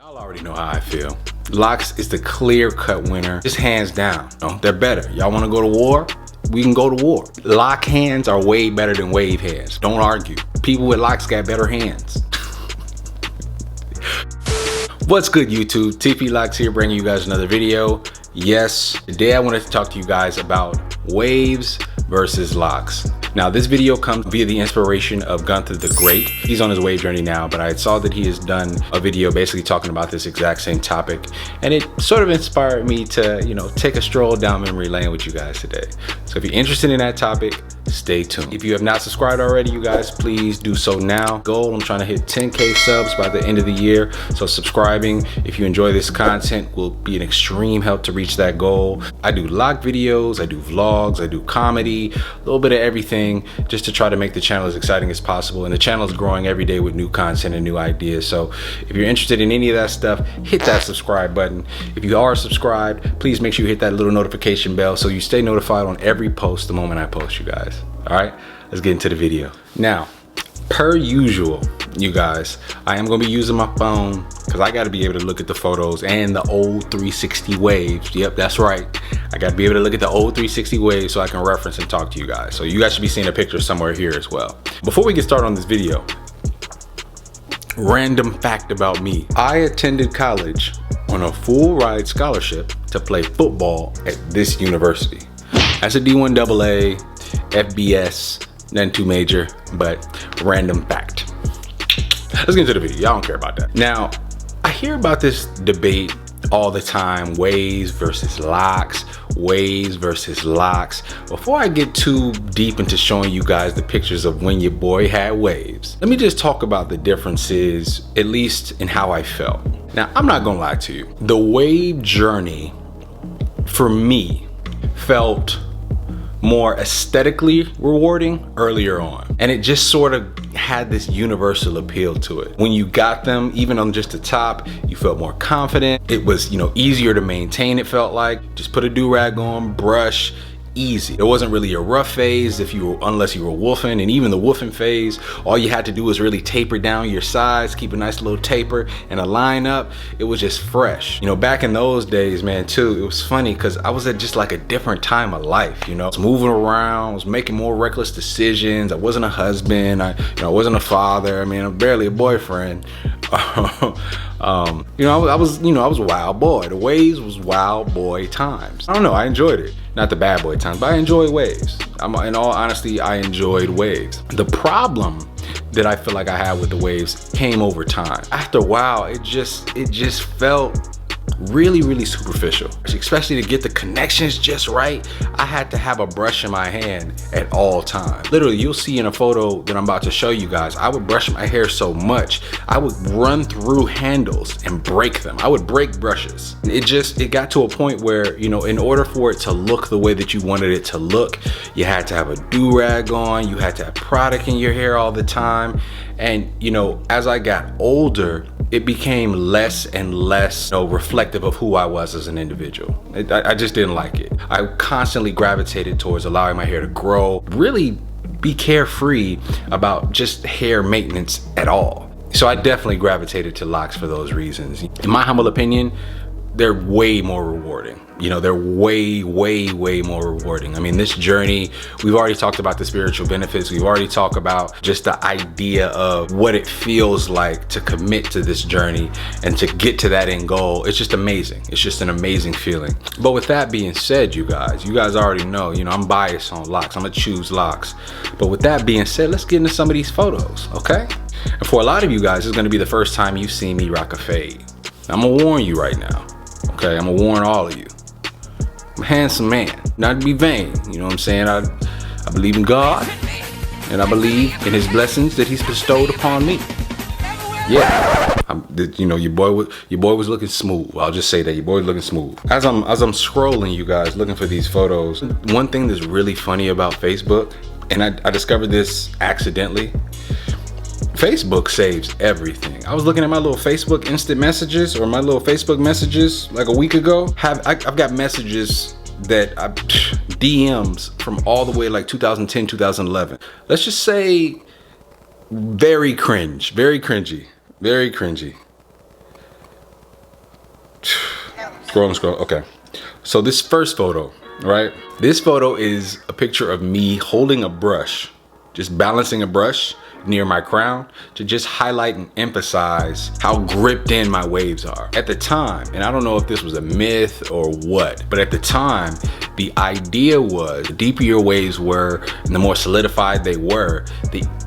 Y'all already know how I feel. Locks is the clear-cut winner, just hands down. No, they're better. Y'all want to go to war? We can go to war. Lock hands are way better than wave hands. Don't argue. People with locks got better hands. What's good, YouTube? tplocks here, bringing you guys another video. Yes, today I wanted to talk to you guys about waves versus locks. Now, this video comes via the inspiration of Gunther the Great. He's on his wave journey now, but I saw that he has done a video basically talking about this exact same topic, and it sort of inspired me to, take a stroll down memory lane with you guys today. So if you're interested in that topic, stay tuned. If you have not subscribed already, you guys, please do so now. Goal, I'm trying to hit 10K subs by the end of the year. So subscribing, if you enjoy this content, will be an extreme help to reach that goal. I do lock videos, I do vlogs, I do comedy, a little bit of everything, just to try to make the channel as exciting as possible. And the channel is growing every day with new content and new ideas. So if you're interested in any of that stuff, hit that subscribe button. If you are subscribed, please make sure you hit that little notification bell so you stay notified on every post the moment I post, you guys. All right, let's get into the video. Now, per usual, you guys, I am gonna be using my phone because I gotta be able to look at the photos and the old 360 waves. Yep, that's right. I gotta be able to look at the old 360 waves so I can reference and talk to you guys. So you guys should be seeing a picture somewhere here as well. Before we get started on this video, random fact about me. I attended college on a full ride scholarship to play football at this university. That's a D1 AA, FBS, nothing too major, but random fact. Let's get into the video. Y'all don't care about that. Now, I hear about this debate all the time, waves versus locks, waves versus locks. Before I get too deep into showing you guys the pictures of when your boy had waves, let me just talk about the differences, at least in how I felt. Now, I'm not gonna lie to you. The wave journey, for me, felt more aesthetically rewarding earlier on, and it just sort of had this universal appeal to it. When you got them, even on just the top, you felt more confident. It was, easier to maintain. It felt like just put a do-rag on, brush, easy. It wasn't really a rough phase unless you were woofing, and even the woofing phase, all you had to do was really taper down your sides, keep a nice little taper and a line up. It was just fresh. Back in those days, man, too, it was funny because I was at just like a different time of life, I was moving around, I was making more reckless decisions. I wasn't a husband, I wasn't a father. I mean, I'm barely a boyfriend. I was a wild boy. The waves was wild boy times. I don't know, I enjoyed it. Not the bad boy times, but I enjoyed waves. In all honesty, I enjoyed waves. The problem that I feel like I had with the waves came over time. After a while, it just felt really, really superficial. Especially to get the connections just right, I had to have a brush in my hand at all times. Literally, you'll see in a photo that I'm about to show you guys, I would brush my hair so much, I would run through handles and break them. I would break brushes. It got to a point where, in order for it to look the way that you wanted it to look, you had to have a do-rag on, you had to have product in your hair all the time. And, as I got older, it became less and less reflective of who I was as an individual. I just didn't like it. I constantly gravitated towards allowing my hair to grow, really be carefree about just hair maintenance at all. So I definitely gravitated to locks for those reasons. In my humble opinion, they're way more rewarding. They're way, way, way more rewarding. I mean, this journey, we've already talked about the spiritual benefits. We've already talked about just the idea of what it feels like to commit to this journey and to get to that end goal. It's just amazing. It's just an amazing feeling. But with that being said, you guys already know, I'm biased on locks. I'm gonna choose locks. But with that being said, let's get into some of these photos, okay? And for a lot of you guys, it's gonna be the first time you've seen me rock a fade. I'm gonna warn you right now, okay? I'm gonna warn all of you. I'm a handsome man, not to be vain, you know what I'm saying? I believe in God, and I believe in his blessings that he's bestowed upon me. Yeah, your boy was looking smooth. I'll just say that your boy was looking smooth. As I'm scrolling, you guys, looking for these photos, one thing that's really funny about Facebook, and I discovered this accidentally, Facebook saves everything. I was looking at my little Facebook instant messages or my little Facebook messages like a week ago. I've got messages that DMs from all the way like 2010, 2011. Let's just say very cringy. Scroll. Okay. So this first photo, right? This photo is a picture of me holding a brush, just balancing a brush near my crown to just highlight and emphasize how gripped in my waves are. At the time, and I don't know if this was a myth or what, but at the time, the idea was the deeper your waves were and the more solidified they were,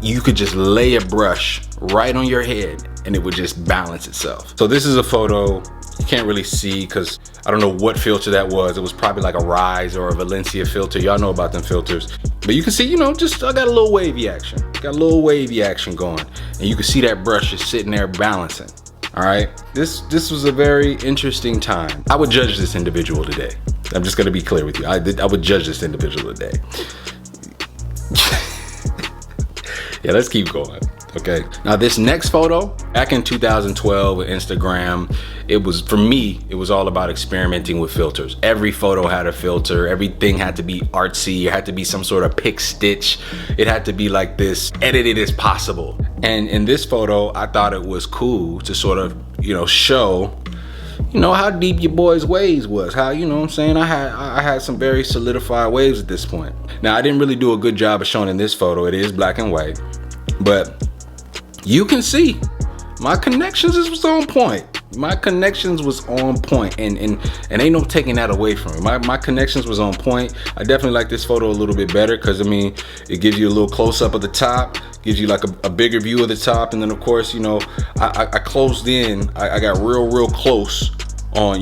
you could just lay a brush right on your head and it would just balance itself. So this is a photo you can't really see because I don't know what filter that was. It was probably like a Rise or a Valencia filter. Y'all know about them filters. But you can see, just I got a little wavy action. Got a little wavy action going. And you can see that brush is sitting there balancing. All right. This was a very interesting time. I would judge this individual today. I'm just gonna be clear with you. I would judge this individual today. Yeah, let's keep going. Okay. Now this next photo, back in 2012 with Instagram, for me, it was all about experimenting with filters. Every photo had a filter. Everything had to be artsy. It had to be some sort of pick stitch. It had to be like this edited as possible. And in this photo, I thought it was cool to sort of, show, how deep your boy's waves was. How, what I'm saying? I had some very solidified waves at this point. Now, I didn't really do a good job of showing in this photo. It is black and white, but you can see my connections was on point. My connections was on point, and ain't no taking that away from me. My connections was on point. I definitely like this photo a little bit better because it gives you a little close up of the top, gives you like a bigger view of the top, and then of course, I closed in. I got real close on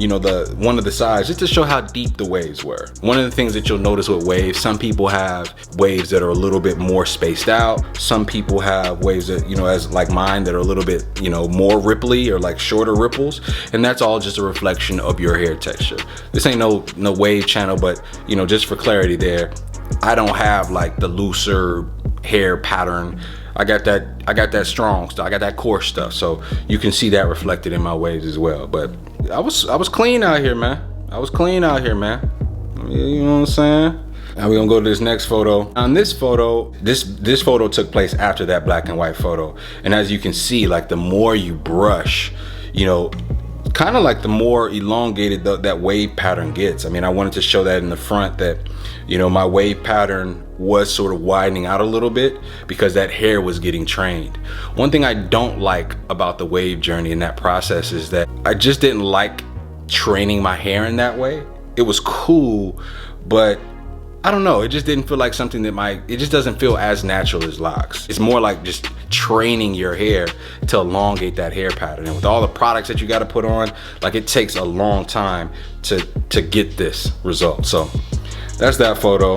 one of the sides just to show how deep the waves were. One of the things that you'll notice with waves, some people have waves that are a little bit more spaced out. Some people have waves that as like mine that are a little bit more ripply or like shorter ripples, and that's all just a reflection of your hair texture. This ain't no wave channel, but just for clarity there, I don't have like the looser hair pattern. I got that strong stuff. I got that coarse stuff. So you can see that reflected in my waves as well. But I was clean out here, man. You know what I'm saying? Now we're gonna go to this next photo. On this photo, this photo took place after that black and white photo. And as you can see, like the more you brush, kind of like the more elongated that wave pattern gets. I wanted to show that in the front that, my wave pattern was sort of widening out a little bit because that hair was getting trained. One thing I don't like about the wave journey in that process is that I just didn't like training my hair in that way. It was cool, but I don't know, it just didn't feel like something that it just doesn't feel as natural as locks. It's more like just training your hair to elongate that hair pattern. And with all the products that you got to put on, like it takes a long time to get this result. So that's that photo.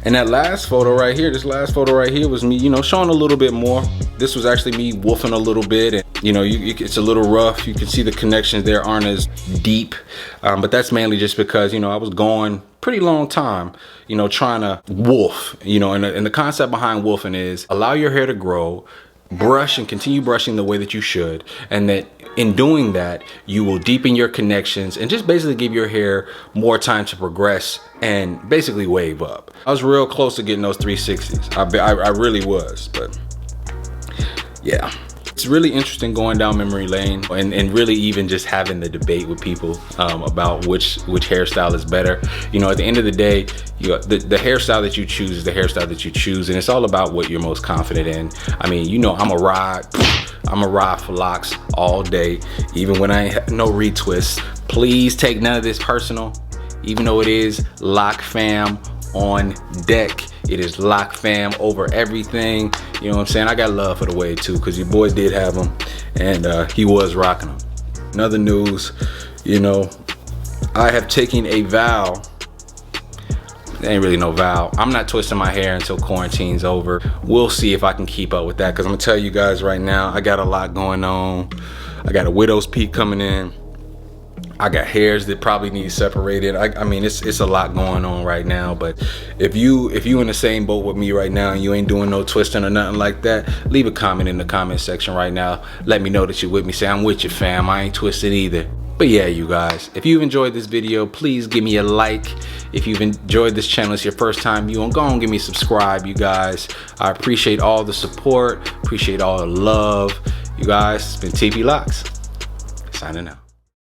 And that last photo right here, was me, showing a little bit more. This was actually me woofing a little bit, and it's a little rough. You can see the connections there aren't as deep, but that's mainly just because I was going pretty long time, trying to woof, and the concept behind woofing is allow your hair to grow, brush and continue brushing the way that you should, and that in doing that, you will deepen your connections and just basically give your hair more time to progress and basically wave up. I was real close to getting those 360s. I really was, but yeah. It's really interesting going down memory lane and really even just having the debate with people about which hairstyle is better. At the end of the day, the hairstyle that you choose is the hairstyle that you choose, and it's all about what you're most confident in. I'm a ride for locks all day, even when I ain't have no retwists. Please take none of this personal, even though it is Lock Fam on deck. It is Lock Fam over everything. You know what I'm saying? I got love for the wave too, because your boy did have them, and he was rocking them. In other news, I have taken a vow. There ain't really no vow. I'm not twisting my hair until quarantine's over. We'll see if I can keep up with that, because I'm gonna tell you guys right now, I got a lot going on. I got a widow's peak coming in. I got hairs that probably need separated. It's a lot going on right now, but if you in the same boat with me right now and you ain't doing no twisting or nothing like that, leave a comment in the comment section right now. Let me know that you're with me. Say I'm with you, fam. I ain't twisted either. But yeah, you guys, if you've enjoyed this video, please give me a like. If you've enjoyed this channel, it's your first time, go and give me a subscribe, you guys. I appreciate all the support, appreciate all the love. You guys, it's been tplocks, signing out.